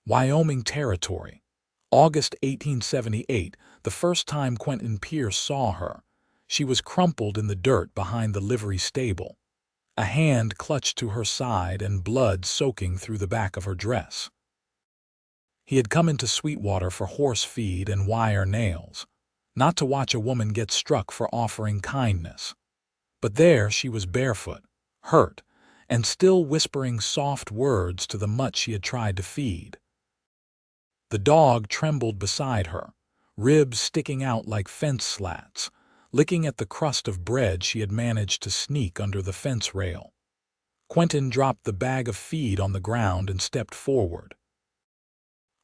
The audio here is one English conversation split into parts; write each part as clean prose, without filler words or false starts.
Wyoming Territory. August 1878, the first time Quentin Pierce saw her. She was crumpled in the dirt behind the livery stable. A hand clutched to her side and blood soaking through the back of her dress. He had come into Sweetwater for horse feed and wire nails, not to watch a woman get struck for offering kindness. But there she was barefoot, hurt, and still whispering soft words to the mutt she had tried to feed. The dog trembled beside her, ribs sticking out like fence slats, licking at the crust of bread she had managed to sneak under the fence rail. Quentin dropped the bag of feed on the ground and stepped forward.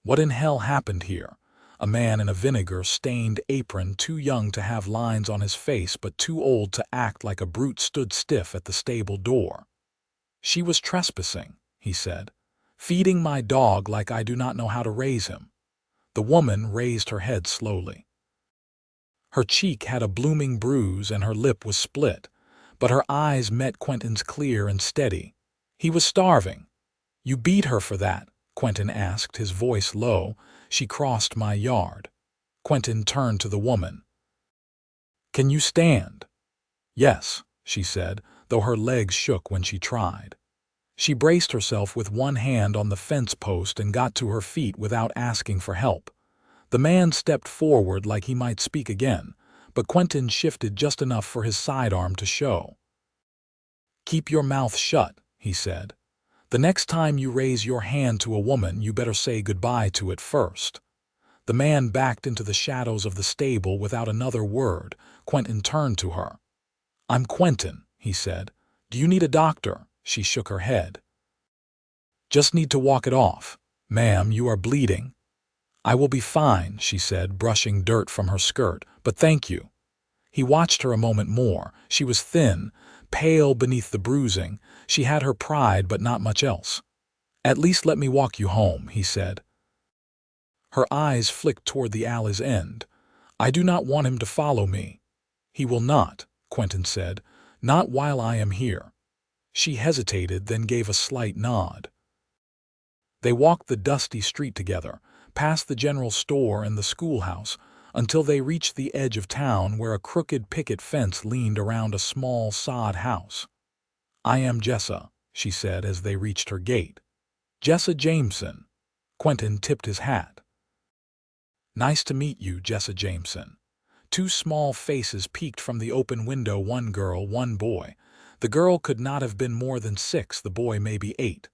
What in hell happened here? A man in a vinegar-stained apron, too young to have lines on his face but too old to act like a brute, stood stiff at the stable door. "She was trespassing," he said, "feeding my dog like I do not know how to raise him." The woman raised her head slowly. Her cheek had a blooming bruise and her lip was split, but her eyes met Quentin's clear and steady. "He was starving." "You beat her for that?" Quentin asked, his voice low. "She crossed my yard." Quentin turned to the woman. "Can you stand?" "Yes," she said, though her legs shook when she tried. She braced herself with one hand on the fence post and got to her feet without asking for help. The man stepped forward like he might speak again, but Quentin shifted just enough for his sidearm to show. "Keep your mouth shut," he said. "The next time you raise your hand to a woman, you better say goodbye to it first." The man backed into the shadows of the stable without another word. Quentin turned to her. "I'm Quentin," he said. "Do you need a doctor?" She shook her head. "Just need to walk it off. Ma'am, you are bleeding." "I will be fine," she said, brushing dirt from her skirt, "but thank you." He watched her a moment more. She was thin, pale beneath the bruising. She had her pride, but not much else. "At least let me walk you home," he said. Her eyes flicked toward the alley's end. "I do not want him to follow me." "He will not," Quentin said. "Not while I am here." She hesitated, then gave a slight nod. They walked the dusty street together, past the general store and the schoolhouse, until they reached the edge of town where a crooked picket fence leaned around a small sod house. "I am Jessa," she said as they reached her gate. "Jessa Jameson." Quentin tipped his hat. "Nice to meet you, Jessa Jameson." Two small faces peeked from the open window, one girl, one boy. The girl could not have been more than 6, the boy maybe 8.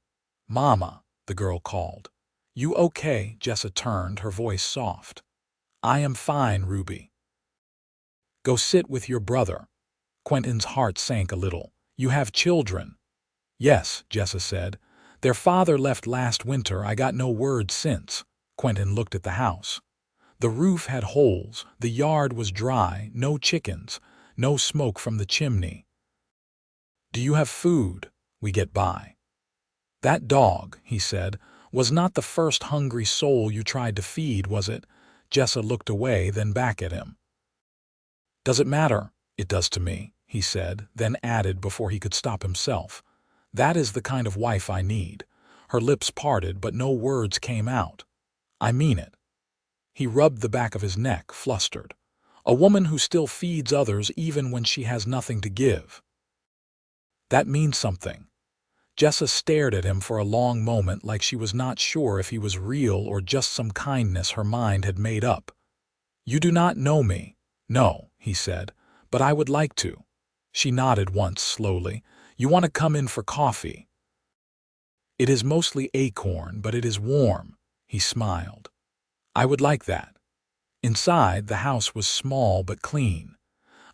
"Mama," the girl called. "You okay?" Jessa turned, her voice soft. "I am fine, Ruby." "Go sit with your brother." Quentin's heart sank a little. "You have children?" "Yes," Jessa said. "Their father left last winter. I got no word since." Quentin looked at the house. The roof had holes, the yard was dry, no chickens, no smoke from the chimney. "Do you have food?" "We get by." "That dog," he said, "was not the first hungry soul you tried to feed, was it?" Jessa looked away, then back at him. "Does it matter?" "It does to me," he said, then added before he could stop himself. "That is the kind of wife I need." Her lips parted, but no words came out. "I mean it." He rubbed the back of his neck, flustered. "A woman who still feeds others even when she has nothing to give. That means something." Jessa stared at him for a long moment, like she was not sure if he was real or just some kindness her mind had made up. "You do not know me." "No," he said, "but I would like to." She nodded once, slowly. "You want to come in for coffee?" "It is mostly acorn, but it is warm." He smiled. "I would like that." Inside, the house was small but clean.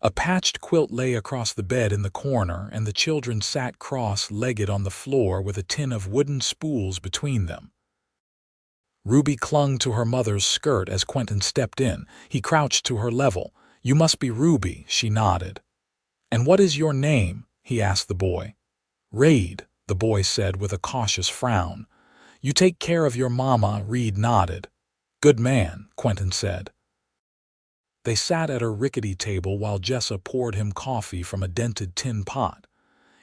A patched quilt lay across the bed in the corner, and the children sat cross-legged on the floor with a tin of wooden spools between them. Ruby clung to her mother's skirt as Quentin stepped in. He crouched to her level. "You must be Ruby," she nodded. "And what is your name?" he asked the boy. "Reed," the boy said with a cautious frown. "You take care of your mama," Reed nodded. "Good man," Quentin said. They sat at a rickety table while Jessa poured him coffee from a dented tin pot.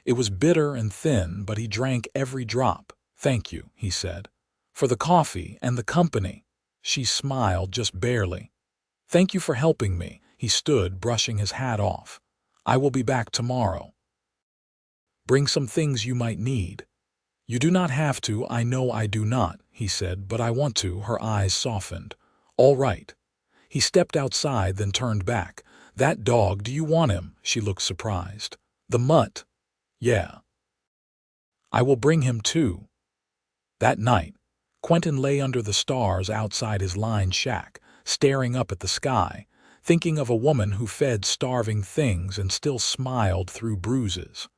It was bitter and thin, but he drank every drop. "Thank you," he said. For the coffee and the company. She smiled just barely. Thank you for helping me. He stood, brushing his hat off. I will be back tomorrow. Bring some things you might need. You do not have to, I know I do not, he said, but I want to. Her eyes softened. All right. He stepped outside, then turned back. That dog, do you want him? She looked surprised. The mutt? Yeah. I will bring him too. That night, Quentin lay under the stars outside his lined shack, staring up at the sky, thinking of a woman who fed starving things and still smiled through bruises.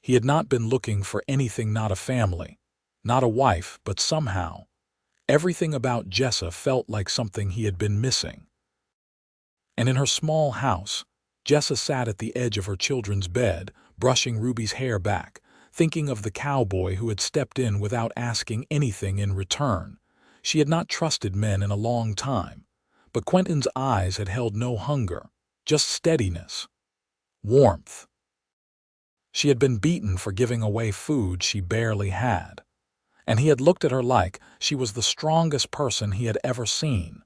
He had not been looking for anything, not a family, not a wife, but somehow, everything about Jessa felt like something he had been missing. And in her small house, Jessa sat at the edge of her children's bed, brushing Ruby's hair back, thinking of the cowboy who had stepped in without asking anything in return. She had not trusted men in a long time, but Quentin's eyes had held no hunger, just steadiness, warmth. She had been beaten for giving away food she barely had, and he had looked at her like she was the strongest person he had ever seen.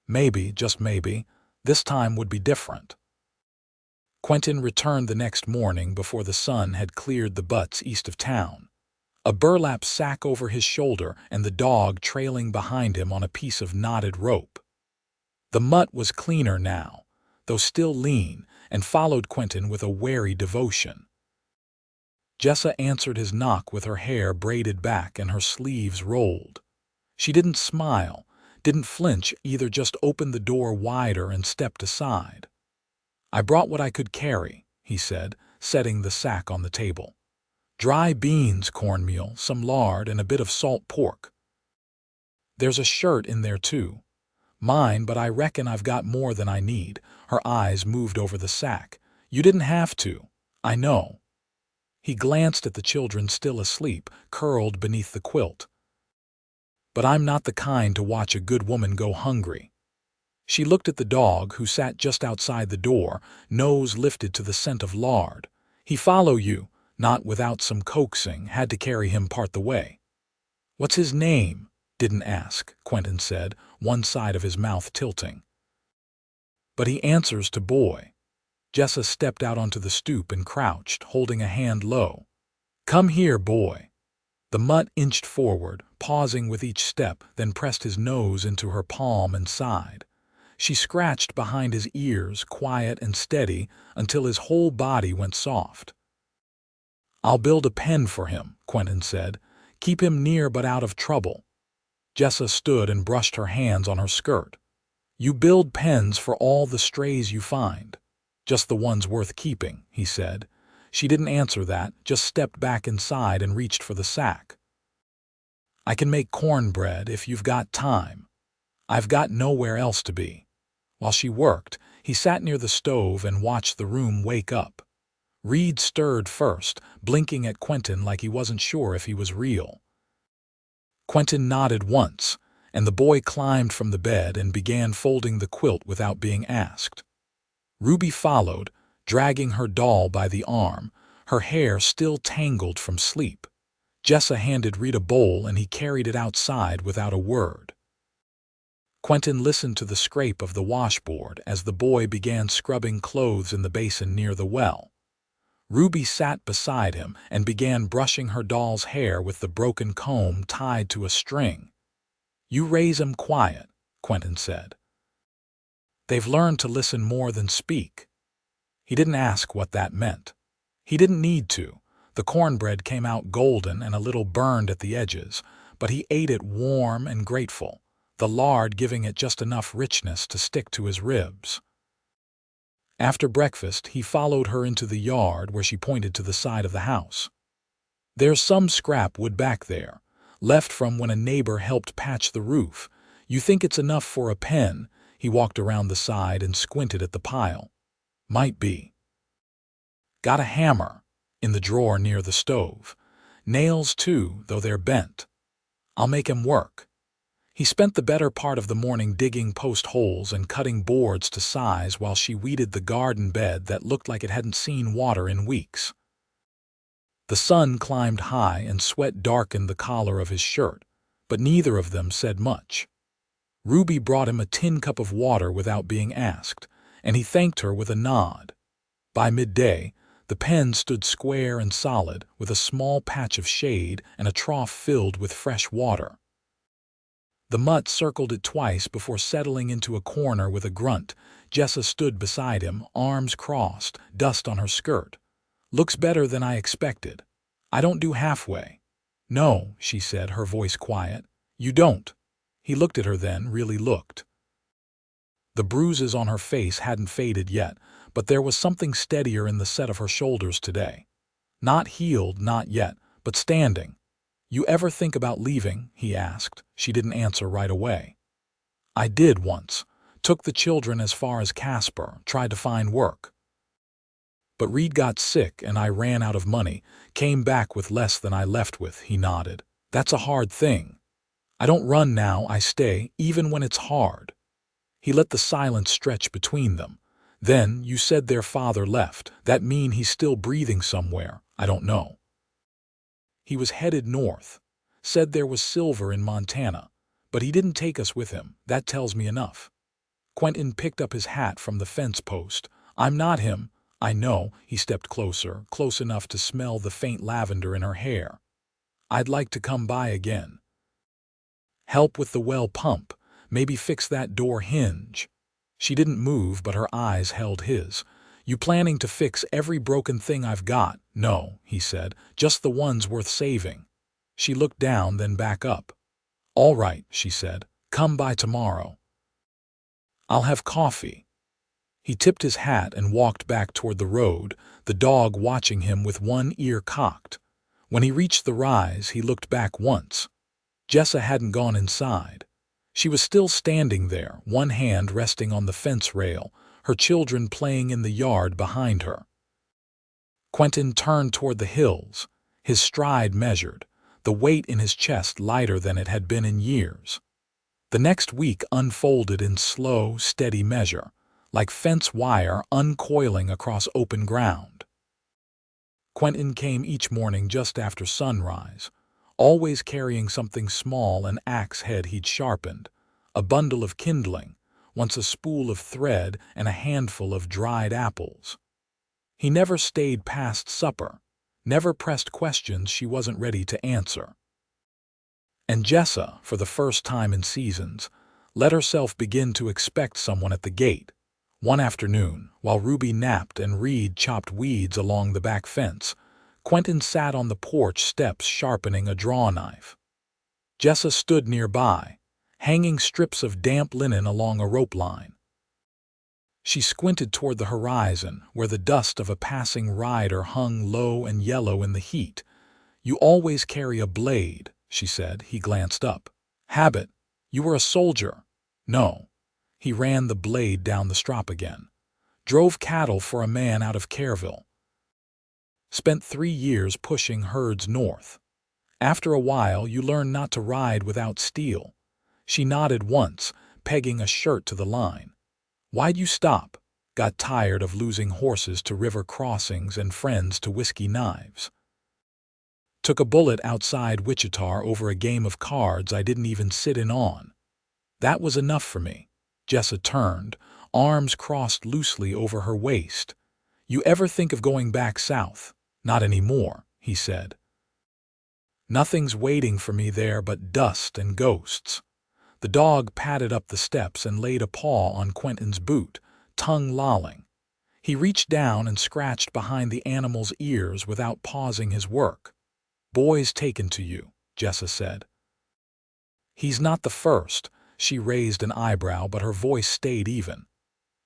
Maybe, just maybe, this time would be different. Quentin returned the next morning before the sun had cleared the butts east of town, a burlap sack over his shoulder and the dog trailing behind him on a piece of knotted rope. The mutt was cleaner now, though still lean, and followed Quentin with a wary devotion. Jessa answered his knock with her hair braided back and her sleeves rolled. She didn't smile, didn't flinch either, just opened the door wider and stepped aside. I brought what I could carry, he said, setting the sack on the table. Dry beans, cornmeal, some lard, and a bit of salt pork. There's a shirt in there too. Mine, but I reckon I've got more than I need. Her eyes moved over the sack. You didn't have to. I know. He glanced at the children still asleep, curled beneath the quilt. But I'm not the kind to watch a good woman go hungry. She looked at the dog, who sat just outside the door, nose lifted to the scent of lard. He follow you, not without some coaxing, had to carry him part the way. What's his name? Didn't ask, Quentin said, one side of his mouth tilting. But he answers to Boy. Jessa stepped out onto the stoop and crouched, holding a hand low. Come here, Boy. The mutt inched forward, pausing with each step, then pressed his nose into her palm and sighed. She scratched behind his ears, quiet and steady, until his whole body went soft. I'll build a pen for him, Quentin said. Keep him near but out of trouble. Jessa stood and brushed her hands on her skirt. You build pens for all the strays you find. Just the ones worth keeping, he said. She didn't answer that, just stepped back inside and reached for the sack. I can make cornbread if you've got time. I've got nowhere else to be. While she worked, he sat near the stove and watched the room wake up. Reed stirred first, blinking at Quentin like he wasn't sure if he was real. Quentin nodded once, and the boy climbed from the bed and began folding the quilt without being asked. Ruby followed, dragging her doll by the arm, her hair still tangled from sleep. Jessa handed Reed a bowl and he carried it outside without a word. Quentin listened to the scrape of the washboard as the boy began scrubbing clothes in the basin near the well. Ruby sat beside him and began brushing her doll's hair with the broken comb tied to a string. You raise 'em quiet, Quentin said. They've learned to listen more than speak. He didn't ask what that meant. He didn't need to. The cornbread came out golden and a little burned at the edges, but he ate it warm and grateful, the lard giving it just enough richness to stick to his ribs. After breakfast, he followed her into the yard where she pointed to the side of the house. There's some scrap wood back there, left from when a neighbor helped patch the roof. You think it's enough for a pen? He walked around the side and squinted at the pile. Might be. Got a hammer in the drawer near the stove. Nails too, though they're bent. I'll make him work. He spent the better part of the morning digging post holes and cutting boards to size while she weeded the garden bed that looked like it hadn't seen water in weeks. The sun climbed high and sweat darkened the collar of his shirt, but neither of them said much. Ruby brought him a tin cup of water without being asked, and he thanked her with a nod. By midday, the pen stood square and solid, with a small patch of shade and a trough filled with fresh water. The mutt circled it twice before settling into a corner with a grunt. Jessa stood beside him, arms crossed, dust on her skirt. "Looks better than I expected. I don't do halfway." "No," she said, her voice quiet. "You don't." He looked at her then, really looked. The bruises on her face hadn't faded yet, but there was something steadier in the set of her shoulders today. Not healed, not yet, but standing. "You ever think about leaving?" he asked. She didn't answer right away. "I did once. Took the children as far as Casper, tried to find work. But Reed got sick and I ran out of money, came back with less than I left with," he nodded. "That's a hard thing. I don't run now, I stay, even when it's hard." He let the silence stretch between them. "Then, you said their father left. That mean he's still breathing somewhere? I don't know." "He was headed north. Said there was silver in Montana. But he didn't take us with him. That tells me enough." Quentin picked up his hat from the fence post. "I'm not him." "I know." He stepped closer, close enough to smell the faint lavender in her hair. "I'd like to come by again. Help with the well pump. Maybe fix that door hinge." She didn't move, but her eyes held his. "You planning to fix every broken thing I've got?" "No," he said, "just the ones worth saving." She looked down, then back up. "All right," she said. "Come by tomorrow. I'll have coffee." He tipped his hat and walked back toward the road, the dog watching him with one ear cocked. When he reached the rise, he looked back once. Jessa hadn't gone inside. She was still standing there, one hand resting on the fence rail, her children playing in the yard behind her. Quentin turned toward the hills, his stride measured, the weight in his chest lighter than it had been in years. The next week unfolded in slow, steady measure, like fence wire uncoiling across open ground. Quentin came each morning just after sunrise, always carrying something small, an axe head he'd sharpened, a bundle of kindling, once a spool of thread, and a handful of dried apples. He never stayed past supper, never pressed questions she wasn't ready to answer. And Jessa, for the first time in seasons, let herself begin to expect someone at the gate. One afternoon, while Ruby napped and Reed chopped weeds along the back fence, Quentin sat on the porch steps sharpening a draw knife. Jessa stood nearby, hanging strips of damp linen along a rope line. She squinted toward the horizon, where the dust of a passing rider hung low and yellow in the heat. "You always carry a blade," she said. He glanced up. "Habit. You were a soldier." "No." He ran the blade down the strop again. "Drove cattle for a man out of Careville. Spent 3 years pushing herds north. After a while, you learn not to ride without steel." She nodded once, pegging a shirt to the line. "Why'd you stop?" "Got tired of losing horses to river crossings and friends to whiskey knives. Took a bullet outside Wichita over a game of cards I didn't even sit in on. That was enough for me." Jessa turned, arms crossed loosely over her waist. "You ever think of going back south?" "Not anymore," he said. "Nothing's waiting for me there but dust and ghosts." The dog padded up the steps and laid a paw on Quentin's boot, tongue lolling. He reached down and scratched behind the animal's ears without pausing his work. "Boy's taken to you," Jessa said. "He's not the first." She raised an eyebrow, but her voice stayed even.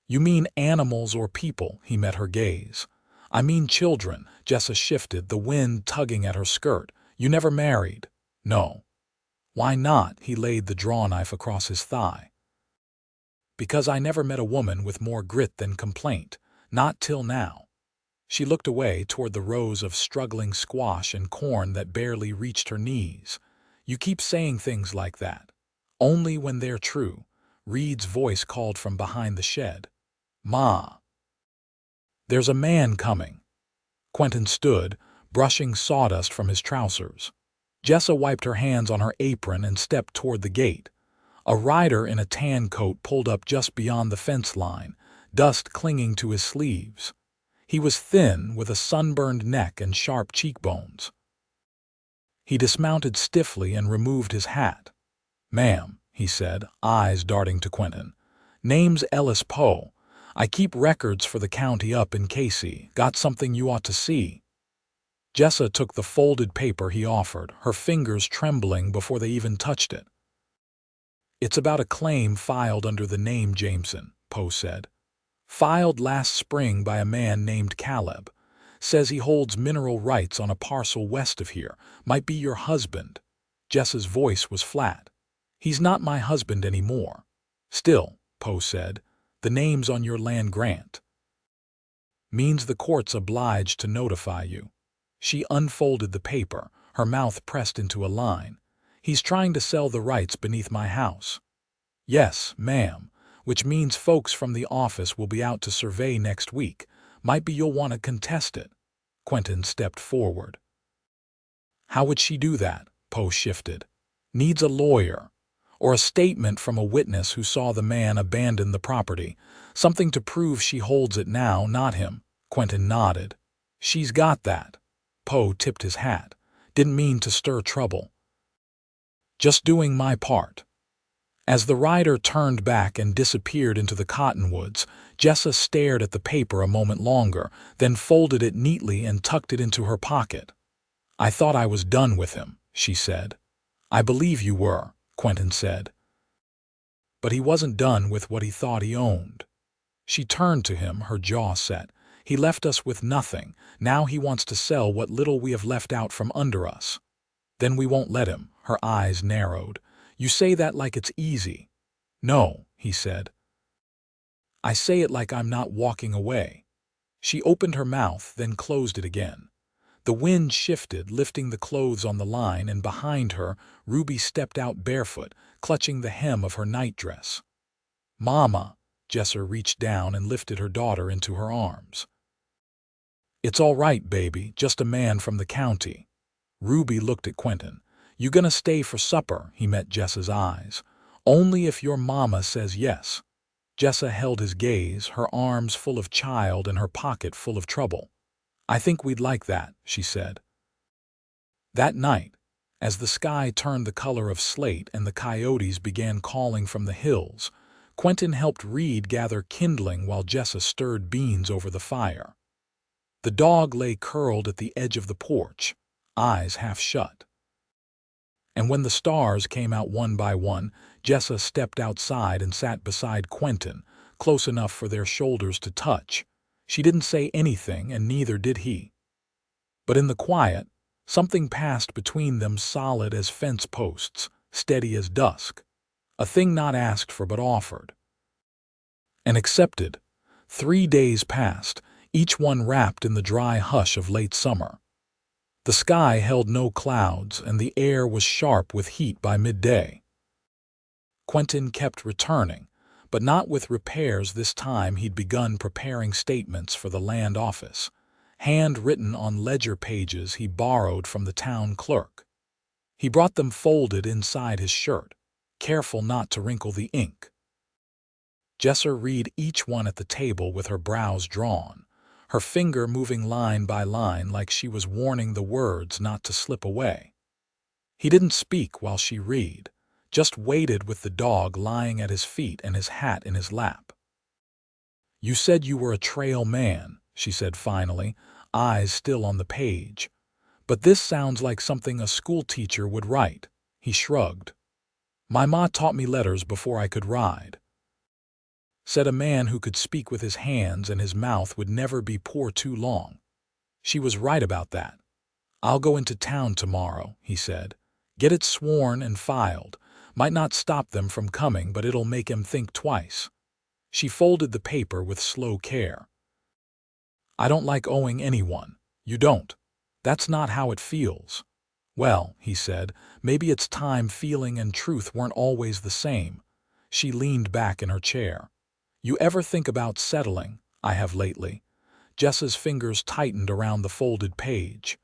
"You mean animals or people?" He met her gaze. "I mean children." Jessa shifted, the wind tugging at her skirt. "You never married?" "No." "Why not?" He laid the draw knife across his thigh. "Because I never met a woman with more grit than complaint. Not till now." She looked away toward the rows of struggling squash and corn that barely reached her knees. "You keep saying things like that. Only when they're true." Reed's voice called from behind the shed. "Ma." "There's a man coming." Quentin stood, brushing sawdust from his trousers. Jessa wiped her hands on her apron and stepped toward the gate. A rider in a tan coat pulled up just beyond the fence line, dust clinging to his sleeves. He was thin, with a sunburned neck and sharp cheekbones. He dismounted stiffly and removed his hat. "Ma'am," he said, eyes darting to Quentin. "Name's Ellis Poe. I keep records for the county up in Casey. Got something you ought to see." Jessa took the folded paper he offered, her fingers trembling before they even touched it. "It's about a claim filed under the name Jameson," Poe said. "Filed last spring by a man named Caleb. Says he holds mineral rights on a parcel west of here. Might be your husband." Jessa's voice was flat. "He's not my husband anymore." "Still," Poe said, "the name's on your land grant. Means the court's obliged to notify you." She unfolded the paper, her mouth pressed into a line. "He's trying to sell the rights beneath my house." "Yes, ma'am, which means folks from the office will be out to survey next week. Might be you'll want to contest it." Quentin stepped forward. "How would she do that?" Poe shifted. "Needs a lawyer. Or a statement from a witness who saw the man abandon the property. Something to prove she holds it now, not him." Quentin nodded. "She's got that." Poe tipped his hat. "Didn't mean to stir trouble. Just doing my part." As the rider turned back and disappeared into the cottonwoods, Jessa stared at the paper a moment longer, then folded it neatly and tucked it into her pocket. "I thought I was done with him," she said. "I believe you were," Quentin said. "But he wasn't done with what he thought he owned." She turned to him, her jaw set. "He left us with nothing. Now he wants to sell what little we have left out from under us." "Then we won't let him." Her eyes narrowed. "You say that like it's easy." "No," he said. "I say it like I'm not walking away." She opened her mouth, then closed it again. The wind shifted, lifting the clothes on the line, and behind her, Ruby stepped out barefoot, clutching the hem of her nightdress. "Mama!" Jessa reached down and lifted her daughter into her arms. "It's all right, baby, just a man from the county." Ruby looked at Quentin. "You gonna stay for supper?" He met Jessa's eyes. "Only if your mama says yes." Jessa held his gaze, her arms full of child and her pocket full of trouble. "I think we'd like that," she said. That night, as the sky turned the color of slate and the coyotes began calling from the hills, Quentin helped Reed gather kindling while Jessa stirred beans over the fire. The dog lay curled at the edge of the porch, eyes half shut. And when the stars came out one by one, Jessa stepped outside and sat beside Quentin, close enough for their shoulders to touch. She didn't say anything, and neither did he. But in the quiet, something passed between them, solid as fence posts, steady as dusk. A thing not asked for but offered. And accepted. 3 days passed, each one wrapped in the dry hush of late summer. The sky held no clouds, and the air was sharp with heat by midday. Quentin kept returning, but not with repairs this time. He'd begun preparing statements for the land office, hand-written on ledger pages he borrowed from the town clerk. He brought them folded inside his shirt, careful not to wrinkle the ink. Jessa read each one at the table with her brows drawn, her finger moving line by line like she was warning the words not to slip away. He didn't speak while she read, just waited with the dog lying at his feet and his hat in his lap. "You said you were a trail man," she said finally, eyes still on the page. "But this sounds like something a schoolteacher would write." He shrugged. "My ma taught me letters before I could ride. Said a man who could speak with his hands and his mouth would never be poor too long." She was right about that. "I'll go into town tomorrow," he said. "Get it sworn and filed. Might not stop them from coming, but it'll make 'em think twice." She folded the paper with slow care. "I don't like owing anyone." "You don't? That's not how it feels." "Well," he said, "maybe it's time feeling and truth weren't always the same." She leaned back in her chair. "You ever think about settling?" "I have lately." Jessa's fingers tightened around the folded page.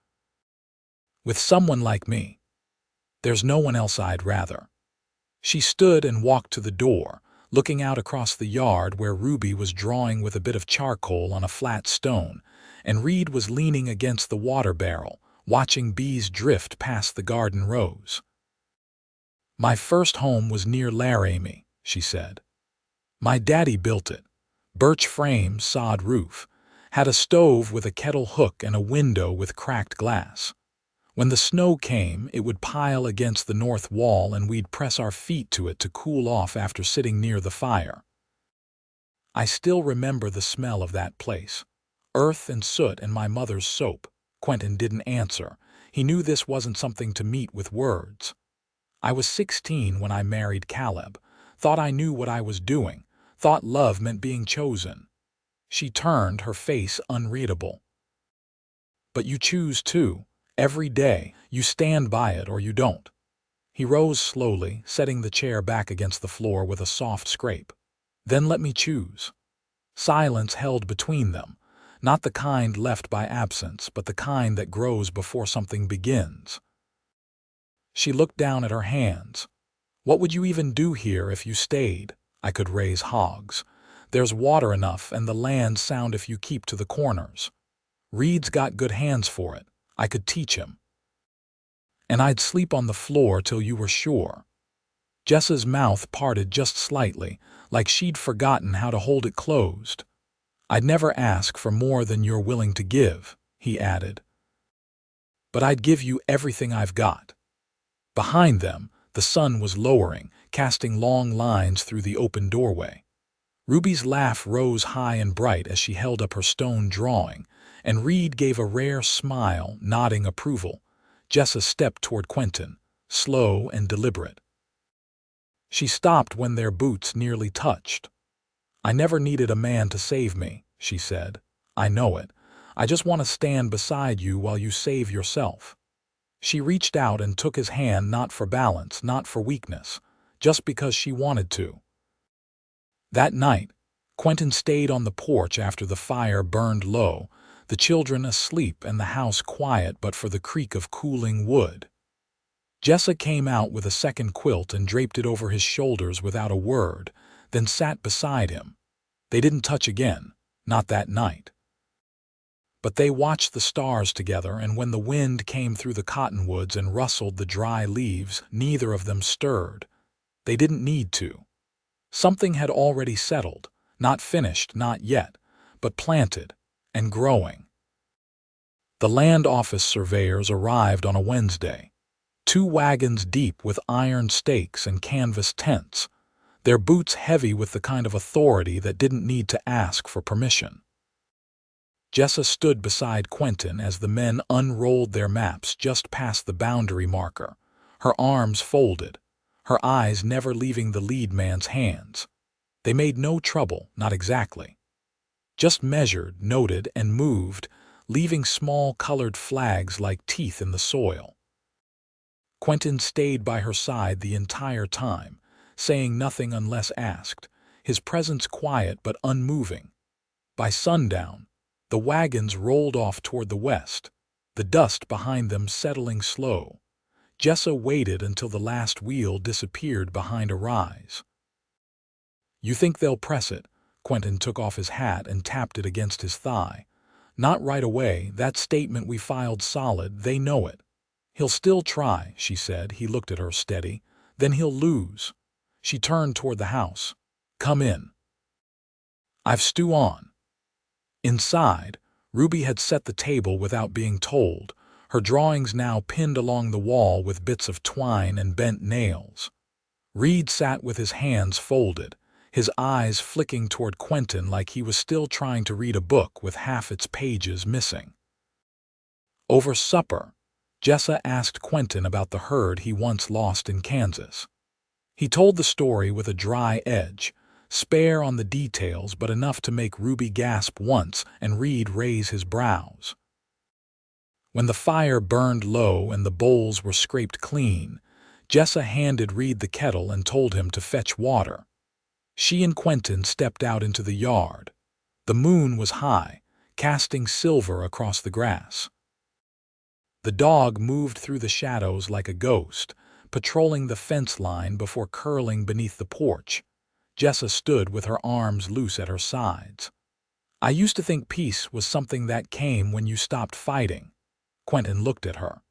"With someone like me?" There's no one else I'd rather." She stood and walked to the door, looking out across the yard where Ruby was drawing with a bit of charcoal on a flat stone, and Reed was leaning against the water barrel, watching bees drift past the garden rows. "My first home was near Laramie," she said. "My daddy built it. Birch frame, sod roof. Had a stove with a kettle hook and a window with cracked glass. When the snow came, it would pile against the north wall and we'd press our feet to it to cool off after sitting near the fire. I still remember the smell of that place. Earth and soot and my mother's soap." Quentin didn't answer. He knew this wasn't something to meet with words. "I was 16 when I married Caleb. Thought I knew what I was doing. Thought love meant being chosen." She turned, her face unreadable. "But you choose too. Every day, you stand by it or you don't." He rose slowly, setting the chair back against the floor with a soft scrape. "Then let me choose." Silence held between them, not the kind left by absence, but the kind that grows before something begins. She looked down at her hands. "What would you even do here if you stayed?" "I could raise hogs. There's water enough and the land sound if you keep to the corners. Reed's got good hands for it. I could teach him. And I'd sleep on the floor till you were sure." Jessa's mouth parted just slightly, like she'd forgotten how to hold it closed. "I'd never ask for more than you're willing to give," he added. "But I'd give you everything I've got." Behind them, the sun was lowering, casting long lines through the open doorway. Ruby's laugh rose high and bright as she held up her stone drawing, and Reed gave a rare smile, nodding approval. Jessa stepped toward Quentin, slow and deliberate. She stopped when their boots nearly touched. "I never needed a man to save me," she said. "I know it. I just want to stand beside you while you save yourself." She reached out and took his hand, not for balance, not for weakness, just because she wanted to. That night, Quentin stayed on the porch after the fire burned low, the children asleep and the house quiet but for the creak of cooling wood. Jessa came out with a second quilt and draped it over his shoulders without a word, then sat beside him. They didn't touch again, not that night. But they watched the stars together, and when the wind came through the cottonwoods and rustled the dry leaves, neither of them stirred. They didn't need to. Something had already settled, not finished, not yet, but planted and growing. The land office surveyors arrived on a Wednesday. 2 wagons deep with iron stakes and canvas tents, their boots heavy with the kind of authority that didn't need to ask for permission. Jessa stood beside Quentin as the men unrolled their maps just past the boundary marker, her arms folded, her eyes never leaving the lead man's hands. They made no trouble, not exactly. Just measured, noted, and moved, leaving small colored flags like teeth in the soil. Quentin stayed by her side the entire time, saying nothing unless asked, his presence quiet but unmoving. By sundown, the wagons rolled off toward the west, the dust behind them settling slow. Jessa waited until the last wheel disappeared behind a rise. "You think they'll press it?" Quentin took off his hat and tapped it against his thigh. "Not right away. That statement we filed solid. They know it." "He'll still try," she said. He looked at her steady. "Then he'll lose." She turned toward the house. "Come in. I've stew on." Inside, Ruby had set the table without being told, her drawings now pinned along the wall with bits of twine and bent nails. Reed sat with his hands folded, his eyes flicking toward Quentin like he was still trying to read a book with half its pages missing. Over supper, Jessa asked Quentin about the herd he once lost in Kansas. He told the story with a dry edge, spare on the details but enough to make Ruby gasp once and Reed raise his brows. When the fire burned low and the bowls were scraped clean, Jessa handed Reed the kettle and told him to fetch water. She and Quentin stepped out into the yard. The moon was high, casting silver across the grass. The dog moved through the shadows like a ghost, patrolling the fence line before curling beneath the porch. Jessa stood with her arms loose at her sides. "I used to think peace was something that came when you stopped fighting." Quentin looked at her.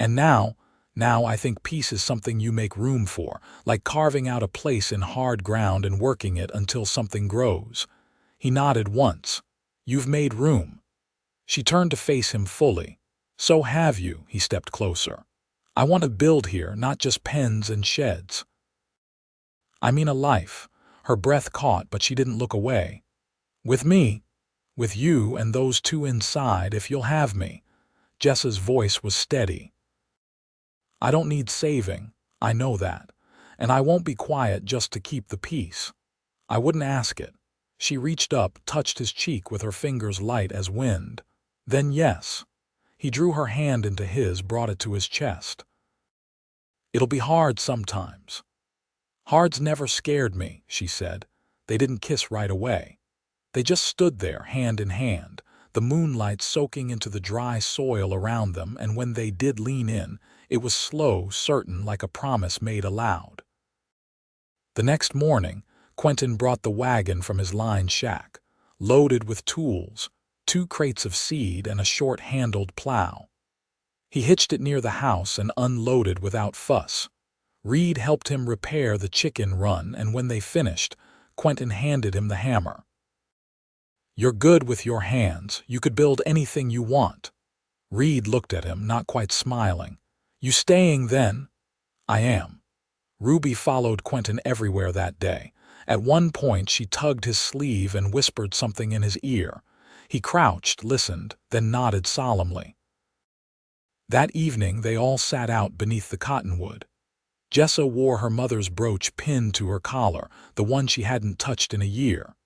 "And now I think peace is something you make room for, like carving out a place in hard ground and working it until something grows." He nodded once. "You've made room." She turned to face him fully. "So have you." He stepped closer. "I want to build here, not just pens and sheds. I mean a life." Her breath caught, but she didn't look away. "With me. With you and those two inside, if you'll have me." Jessa's voice was steady. "I don't need saving. I know that. And I won't be quiet just to keep the peace. I wouldn't ask it." She reached up, touched his cheek with her fingers light as wind. "Then yes." He drew her hand into his, brought it to his chest. "It'll be hard sometimes." "Hard's never scared me," she said. They didn't kiss right away. They just stood there, hand in hand, the moonlight soaking into the dry soil around them, and when they did lean in, it was slow, certain, like a promise made aloud. The next morning, Quentin brought the wagon from his line shack, loaded with tools, 2 crates of seed and a short-handled plow. He hitched it near the house and unloaded without fuss. Reed helped him repair the chicken run, and when they finished, Quentin handed him the hammer. "You're good with your hands. You could build anything you want." Reed looked at him, not quite smiling. "You staying then?" "I am." Ruby followed Quentin everywhere that day. At one point she tugged his sleeve and whispered something in his ear. He crouched, listened, then nodded solemnly. That evening they all sat out beneath the cottonwood. Jessa wore her mother's brooch pinned to her collar, the one she hadn't touched in a year.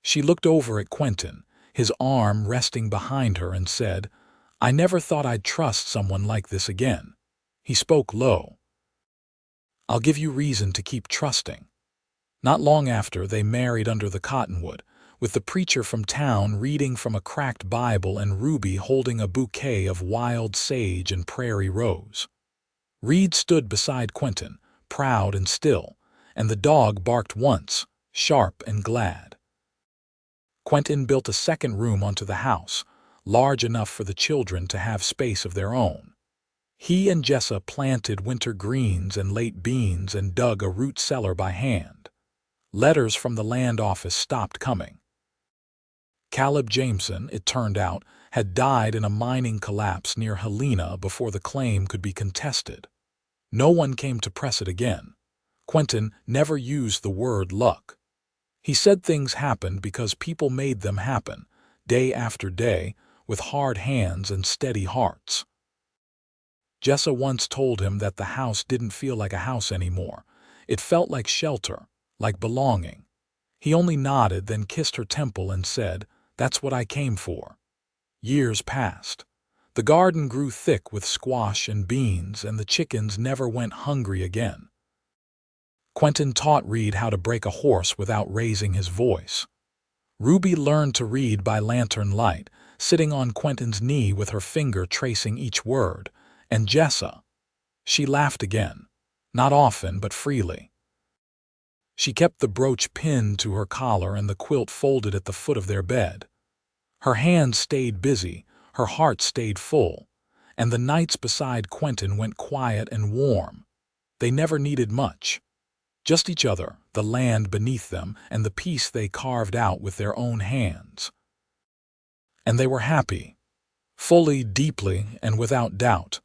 She looked over at Quentin, his arm resting behind her, and said, "I never thought I'd trust someone like this again." He spoke low. "I'll give you reason to keep trusting." Not long after, they married under the cottonwood, with the preacher from town reading from a cracked Bible and Ruby holding a bouquet of wild sage and prairie rose. Reed stood beside Quentin, proud and still, and the dog barked once, sharp and glad. Quentin built a second room onto the house, large enough for the children to have space of their own. He and Jessa planted winter greens and late beans and dug a root cellar by hand. Letters from the land office stopped coming. Caleb Jameson, it turned out, had died in a mining collapse near Helena before the claim could be contested. No one came to press it again. Quentin never used the word luck. He said things happened because people made them happen, day after day, with hard hands and steady hearts. Jessa once told him that the house didn't feel like a house anymore. It felt like shelter, like belonging. He only nodded, then kissed her temple and said, "That's what I came for." Years passed. The garden grew thick with squash and beans, and the chickens never went hungry again. Quentin taught Reed how to break a horse without raising his voice. Ruby learned to read by lantern light, sitting on Quentin's knee with her finger tracing each word. And Jessa, she laughed again, not often but freely. She kept the brooch pinned to her collar and the quilt folded at the foot of their bed. Her hands stayed busy, her heart stayed full, and the nights beside Quentin went quiet and warm. They never needed much. Just each other, the land beneath them, and the peace they carved out with their own hands. And they were happy, fully, deeply, and without doubt.